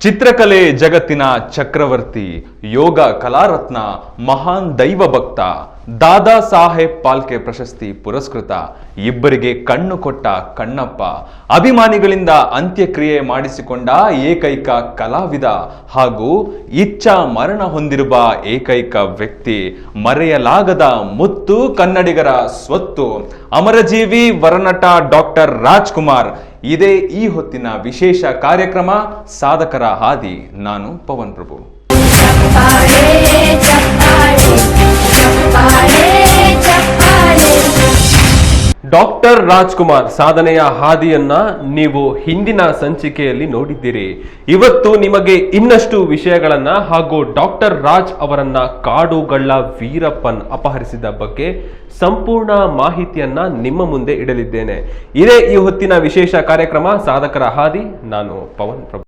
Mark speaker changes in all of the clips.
Speaker 1: ಚಿತ್ರಕಲೆ ಜಗತ್ತಿನ ಚಕ್ರವರ್ತಿ, ಯೋಗ ಕಲಾರತ್ನ, ಮಹಾನ್ ದೈವ ಭಕ್ತ, ದಾದಾ ಸಾಹೇಬ್ ಫಾಲ್ಕೆ ಪ್ರಶಸ್ತಿ ಪುರಸ್ಕೃತ, ಇಬ್ಬರಿಗೆ ಕಣ್ಣು ಕೊಟ್ಟ ಕಣ್ಣಪ್ಪ, ಅಭಿಮಾನಿಗಳಿಂದ ಅಂತ್ಯಕ್ರಿಯೆ ಮಾಡಿಸಿಕೊಂಡ ಏಕೈಕ ಕಲಾವಿದ ಹಾಗೂ ಇಚ್ಛಾ ಮರಣ ಹೊಂದಿರುವ ಏಕೈಕ ವ್ಯಕ್ತಿ, ಮರೆಯಲಾಗದ ಮುತ್ತು, ಕನ್ನಡಿಗರ ಸ್ವತ್ತು, ಅಮರಜೀವಿ ವರನಟ ಡಾಕ್ಟರ್ ರಾಜ್ಕುಮಾರ್. ಇದೇ ಈ ಹೊತ್ತಿನ ವಿಶೇಷ ಕಾರ್ಯಕ್ರಮ ಸಾಧಕರ ಹಾದಿ. ನಾನು ಪವನ್ ಪ್ರಭು.
Speaker 2: ಡಾಕ್ಟರ್ ರಾಜ್ಕುಮಾರ್ ಸಾಧನೆಯ ಹಾದಿಯನ್ನ ನೀವು ಹಿಂದಿನ ಸಂಚಿಕೆಯಲ್ಲಿ ನೋಡಿದ್ದೀರಿ. ಇವತ್ತು ನಿಮಗೆ ಇನ್ನಷ್ಟು ವಿಷಯಗಳನ್ನ ಹಾಗೂ ಡಾಕ್ಟರ್ ರಾಜ್ ಅವರನ್ನ ಕಾಡುಗಳ್ಳ ವೀರಪ್ಪನ್ ಅಪಹರಿಸಿದ ಬಗ್ಗೆ ಸಂಪೂರ್ಣ ಮಾಹಿತಿಯನ್ನ ನಿಮ್ಮ ಮುಂದೆ ಇಡಲಿದ್ದೇನೆ. ಇದೇ ಈ ಹೊತ್ತಿನ ವಿಶೇಷ ಕಾರ್ಯಕ್ರಮ ಸಾಧಕರ ಹಾದಿ. ನಾನು ಪವನ್ ಪ್ರಭು.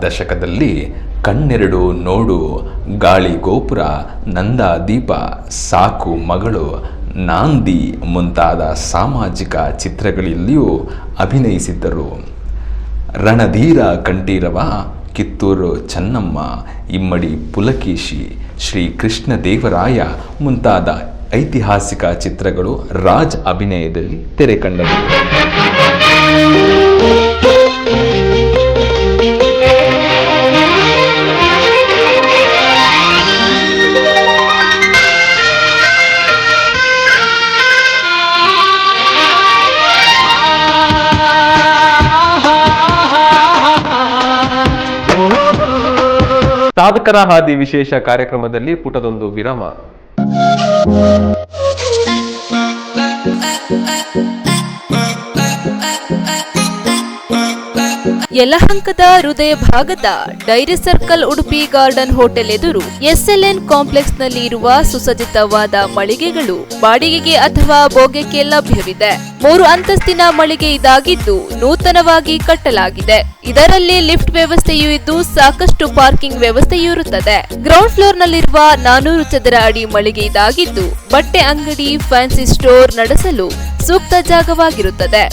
Speaker 1: ದಶಕದಲ್ಲಿ ಕಣ್ಣೆರಡು ನೋಡು, ಗಾಳಿ ಗೋಪುರ, ನಂದ ದೀಪ, ಸಾಕು ಮಗಳು, ನಾಂದಿ ಮುಂತಾದ ಸಾಮಾಜಿಕ ಚಿತ್ರಗಳಲ್ಲಿಯೂ ಅಭಿನಯಿಸಿದ್ದರು. ರಣಧೀರ ಕಂಠೀರವ, ಕಿತ್ತೂರು ಚೆನ್ನಮ್ಮ, ಇಮ್ಮಡಿ ಪುಲಕೇಶಿ, ಶ್ರೀ ಕೃಷ್ಣದೇವರಾಯ ಮುಂತಾದ ಐತಿಹಾಸಿಕ ಚಿತ್ರಗಳು ರಾಜ್ ಅಭಿನಯದಲ್ಲಿ ತೆರೆ ಕಂಡವು.
Speaker 2: ಸಾಧಕರ ಹಾದಿ ವಿಶೇಷ ಕಾರ್ಯಕ್ರಮದಲ್ಲಿ ಪುಟದೊಂದು ವಿರಾಮ.
Speaker 3: ಯಲಹಂಕದ ಹೃದಯ ಭಾಗದ dairy circle Udupi garden hotel ಎದುರು SLN ಕಾಂಪ್ಲೆಕ್ಸ್ ನಲ್ಲಿ ಇರುವ ಸುಸಜ್ಜಿತವಾದ ಮಳಿಗೆಗಳು ಬಾಡಿಗೆಗೆ ಅಥವಾ ಬೋಗೆಗೆ ಲಭ್ಯವಿದೆ. 3 ಅಂತಸ್ತಿನ ಮಳಿಗೆ ಇದಾಗಿದ್ದು ನೂತನವಾಗಿ ಕಟ್ಟಲಾಗಿದೆ. ಇದರಲ್ಲಿ ಲಿಫ್ಟ್ ವ್ಯವಸ್ಥೆಯೂ ಇದ್ದು ಸಾಕಷ್ಟು ಪಾರ್ಕಿಂಗ್ ವ್ಯವಸ್ಥೆಯೂ ಇರುತ್ತದೆ. ಗ್ರೌಂಡ್ ಫ್ಲೋರ್ ನಲ್ಲಿರುವ 400 ಚದರ ಅಡಿ ಮಳಿಗೆ ಇದಾಗಿದ್ದು ಬಟ್ಟೆ ಅಂಗಡಿ, ಫ್ಯಾನ್ಸಿ ಸ್ಟೋರ್ ನಡೆಸಲು ಸೂಕ್ತ ಜಾಗವಾಗಿರುತ್ತದೆ.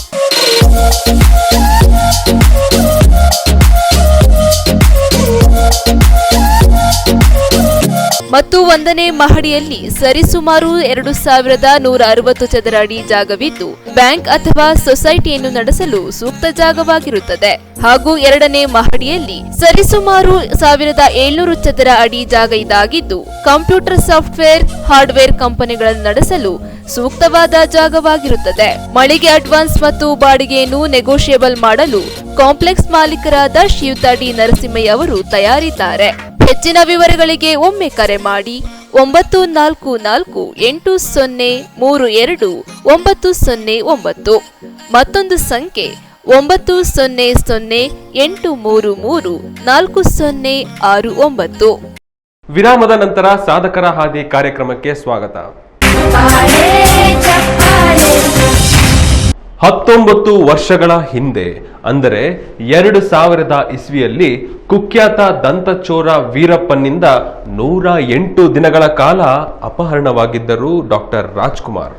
Speaker 3: ಮತ್ತು 1ನೇ ಮಹಡಿಯಲ್ಲಿ ಸರಿಸುಮಾರು 2160 ಚದರ ಅಡಿ ಜಾಗವಿದ್ದು ಬ್ಯಾಂಕ್ ಅಥವಾ ಸೊಸೈಟಿಯನ್ನು ನಡೆಸಲು ಸೂಕ್ತ ಜಾಗವಾಗಿರುತ್ತದೆ. ಹಾಗೂ 2ನೇ ಮಹಡಿಯಲ್ಲಿ ಸರಿಸುಮಾರು 1700 ಚದರ ಅಡಿ ಜಾಗ ಇದಾಗಿದ್ದು ಕಂಪ್ಯೂಟರ್ ಸಾಫ್ಟ್ವೇರ್ ಹಾರ್ಡ್ವೇರ್ ಕಂಪನಿಗಳನ್ನು ನಡೆಸಲು ಸೂಕ್ತವಾದ ಜಾಗವಾಗಿರುತ್ತದೆ. ಮಳಿಗೆ ಅಡ್ವಾನ್ಸ್ ಮತ್ತು ಬಾಡಿಗೆಯನ್ನು ನೆಗೋಷಿಯೇಬಲ್ ಮಾಡಲು ಕಾಂಪ್ಲೆಕ್ಸ್ ಮಾಲೀಕರಾದ ಶ್ರೀಯುತ ಡಿ ನರಸಿಂಹಯ್ಯ ಅವರು ತಯಾರಿದ್ದಾರೆ. ಹೆಚ್ಚಿನ ವಿವರಗಳಿಗೆ ಒಮ್ಮೆ ಕರೆ ಮಾಡಿ 9448032909. ಮತ್ತೊಂದು ಸಂಖ್ಯೆ 9008334069.
Speaker 2: ವಿರಾಮದ ನಂತರ ಸಾಧಕರ ಹಾದಿ ಕಾರ್ಯಕ್ರಮಕ್ಕೆ ಸ್ವಾಗತ. 19 ವರ್ಷಗಳ ಹಿಂದೆ ಅಂದರೆ 2000 ಇಸ್ವಿಯಲ್ಲಿ ಕುಖ್ಯಾತ ದಂತಚೋರ ವೀರಪ್ಪನಿಂದ 108 ದಿನಗಳ ಕಾಲ ಅಪಹರಣವಾಗಿದ್ದರು ಡಾಕ್ಟರ್ ರಾಜ್ಕುಮಾರ್.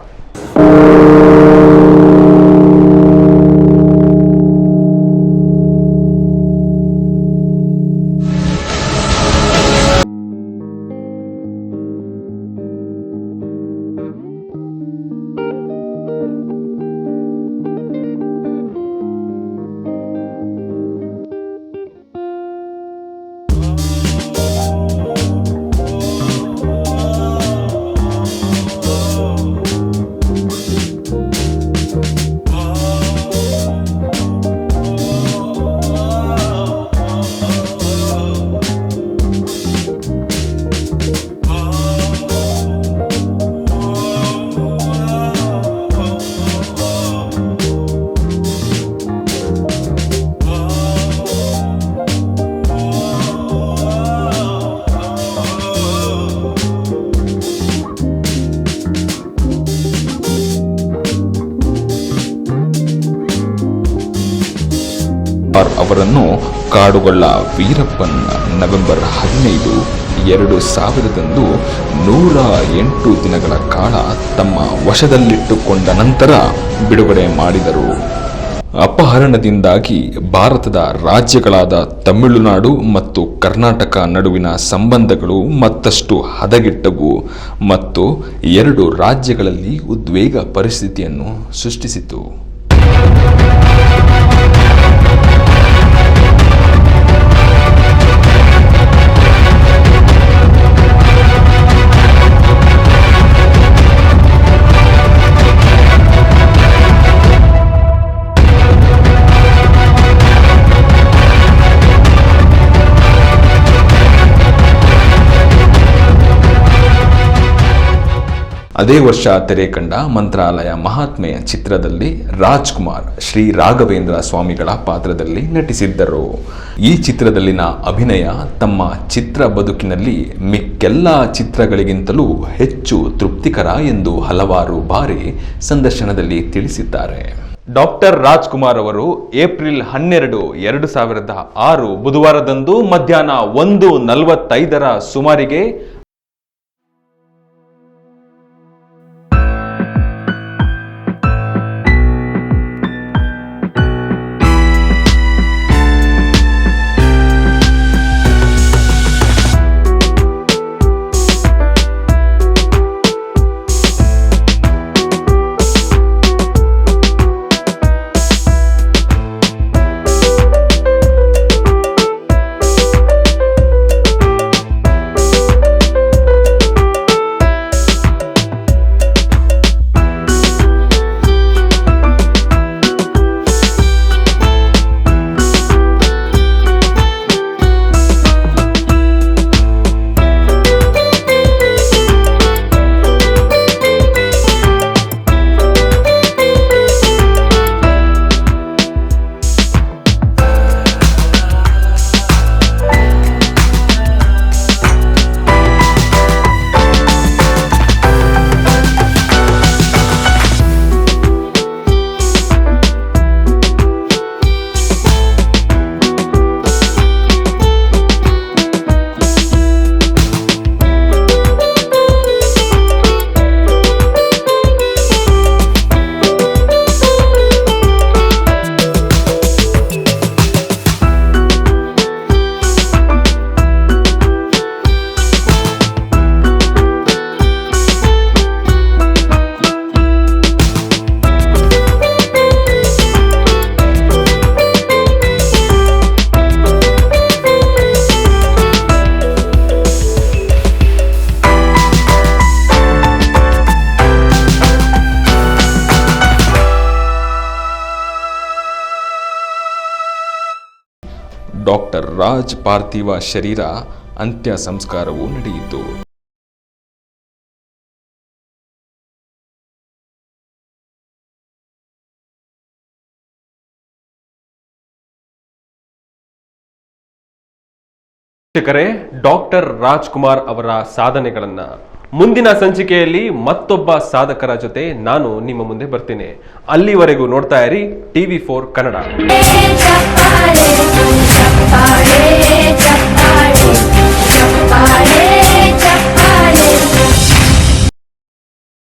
Speaker 1: ಅವರನ್ನು ಕಾಡುಗೊಳ್ಳ ವೀರಪ್ಪನ್ ನವೆಂಬರ್ 15, 2000 108 ದಿನಗಳ ಕಾಲ ತಮ್ಮ ವಶದಲ್ಲಿಟ್ಟುಕೊಂಡ ನಂತರ ಬಿಡುಗಡೆ ಮಾಡಿದರು. ಅಪಹರಣದಿಂದಾಗಿ ಭಾರತದ ರಾಜ್ಯಗಳಾದ ತಮಿಳುನಾಡು ಮತ್ತು ಕರ್ನಾಟಕ ನಡುವಿನ ಸಂಬಂಧಗಳು ಮತ್ತಷ್ಟು ಹದಗೆಟ್ಟವು ಮತ್ತು 2 ರಾಜ್ಯಗಳಲ್ಲಿ ಉದ್ವೇಗ ಪರಿಸ್ಥಿತಿಯನ್ನು ಸೃಷ್ಟಿಸಿತು. ಅದೇ ವರ್ಷ ತೆರೆ ಕಂಡ ಮಂತ್ರಾಲಯ ಮಹಾತ್ಮೆಯ ಚಿತ್ರದಲ್ಲಿ ರಾಜ್ಕುಮಾರ್ ಶ್ರೀ ರಾಘವೇಂದ್ರ ಸ್ವಾಮಿಗಳ ಪಾತ್ರದಲ್ಲಿ ನಟಿಸಿದ್ದರು. ಈ ಚಿತ್ರದಲ್ಲಿನ ಅಭಿನಯ ತಮ್ಮ ಚಿತ್ರ ಬದುಕಿನಲ್ಲಿ ಮಿಕ್ಕೆಲ್ಲ ಚಿತ್ರಗಳಿಗಿಂತಲೂ ಹೆಚ್ಚು ತೃಪ್ತಿಕರ ಎಂದು ಹಲವಾರು ಬಾರಿ ಸಂದರ್ಶನದಲ್ಲಿ ತಿಳಿಸಿದ್ದಾರೆ.
Speaker 2: ಡಾಕ್ಟರ್ ರಾಜ್ಕುಮಾರ್ ಅವರು ಏಪ್ರಿಲ್ 12, 2006 ಬುಧವಾರದಂದು ಮಧ್ಯಾಹ್ನ 1:45 ಸುಮಾರಿಗೆ
Speaker 1: ಡಾಕ್ಟರ್ ರಾಜ್ ಪಾರ್ಥಿವ ಶರೀರ ಅಂತ್ಯ ಸಂಸ್ಕಾರವು ನಡೆಯಿತು.
Speaker 2: ವೀಕ್ಷಕರೇ, ಡಾಕ್ಟರ್ ರಾಜ್ಕುಮಾರ್ ಅವರ ಸಾಧನೆಗಳನ್ನ ಮುಂದಿನ ಸಂಚಿಕೆಯಲ್ಲಿ ಮತ್ತೊಬ್ಬ ಸಾಧಕರ ಜೊತೆ ನಾನು ನಿಮ್ಮ ಮುಂದೆ ಬರ್ತೀನಿ. ಅಲ್ಲಿವರೆಗೂ ನೋಡ್ತಾ ಇರಿ TV4 ಕನ್ನಡ.